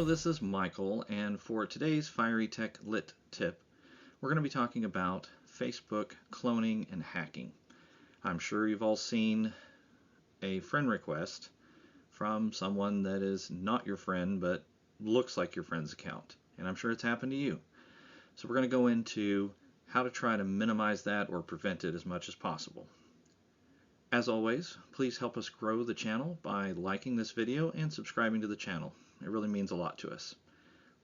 Hello, this is Michael, and for today's Fireytech Lit tip, we're going to be talking about Facebook cloning and hacking. I'm sure you've all seen a friend request from someone that is not your friend but looks like your friend's account, and I'm sure it's happened to you. So we're going to go into how to try to minimize that or prevent it as much as possible. As always, please help us grow the channel by liking this video and subscribing to the channel. It really means a lot to us.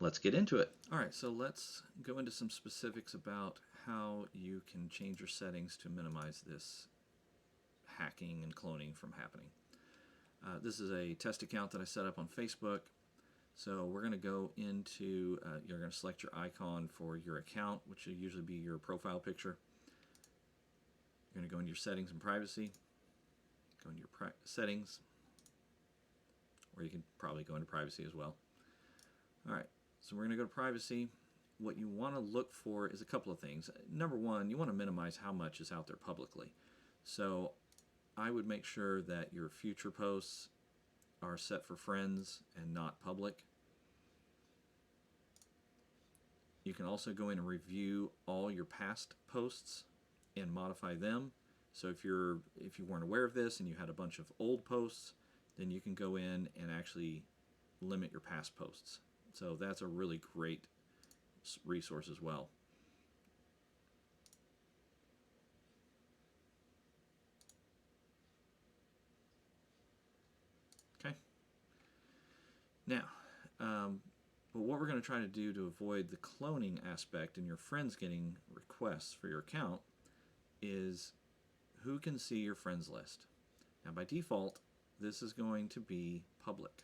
Let's get into it. Alright, so let's go into some specifics about how you can change your settings to minimize this hacking and cloning from happening. This is a test account that I set up on Facebook. So we're going to go into, you're going to select your icon for your account, which will usually be your profile picture. You're going to go into your settings and privacy. Go into your settings, or you can probably go into privacy as well. Alright, so we're going to go to privacy. What you want to look for is a couple of things. Number one, you want to minimize how much is out there publicly. So I would make sure that your future posts are set for friends and not public. You can also go in and review all your past posts and modify them. So if you weren't aware of this and you had a bunch of old posts, then you can go in and actually limit your past posts. So that's a really great resource as well. Okay. Now, but what we're going to try to do to avoid the cloning aspect and your friends getting requests for your account is who can see your friends list. Now by default, this is going to be public.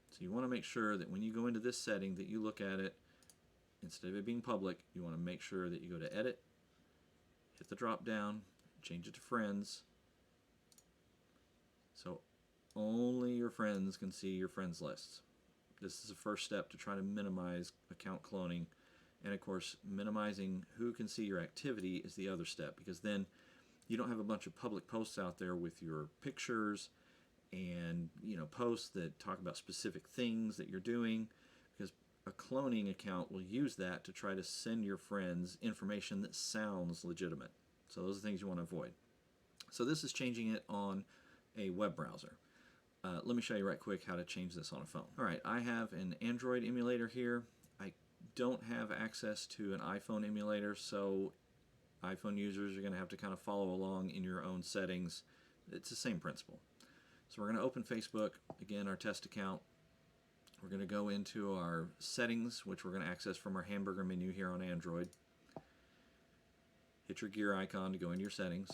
So you want to make sure that when you go into this setting that you look at it, instead of it being public, you want to make sure that you go to edit, hit the drop down, change it to friends. So only your friends can see your friends lists. This is the first step to try to minimize account cloning. And of course, minimizing who can see your activity is the other step, because then you don't have a bunch of public posts out there with your pictures and posts that talk about specific things that you're doing, because a cloning account will use that to try to send your friends information that sounds legitimate. So those are things you want to avoid. So this is changing it on a web browser. Let me show you right quick how to change this on a phone. Alright, I have an Android emulator here. I don't have access to an iPhone emulator, so iPhone users are going to have to kind of follow along in your own settings. It's the same principle. So we're going to open Facebook, again our test account. We're going to go into our settings, which we're going to access from our hamburger menu here on Android. Hit your gear icon to go into your settings.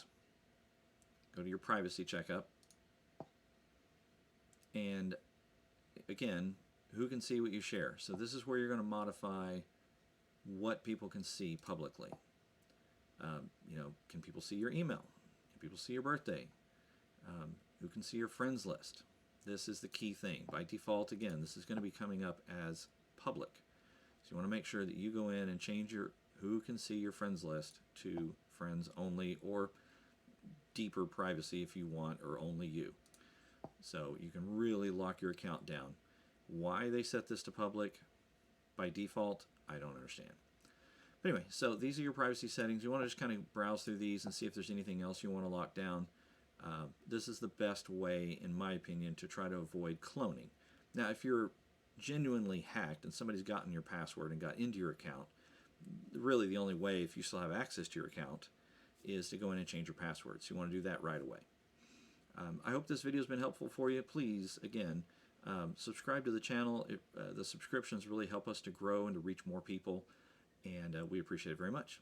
Go to your privacy checkup. And again, who can see what you share? So this is where you're going to modify what people can see publicly. Can people see your email? Can people see your birthday? Who can see your friends list? This is the key thing. By default, again, this is going to be coming up as public. So you want to make sure that you go in and change your who can see your friends list to friends only, or deeper privacy if you want, or only you. So you can really lock your account down. Why they set this to public by default, I don't understand. But anyway, so these are your privacy settings. You want to just kind of browse through these and see if there's anything else you want to lock down. This is the best way, in my opinion, to try to avoid cloning. Now, if you're genuinely hacked and somebody's gotten your password and got into your account, really the only way, if you still have access to your account, is to go in and change your password. So you want to do that right away. I hope this video has been helpful for you. Please, again, subscribe to the channel. The subscriptions really help us to grow and to reach more people, and we appreciate it very much.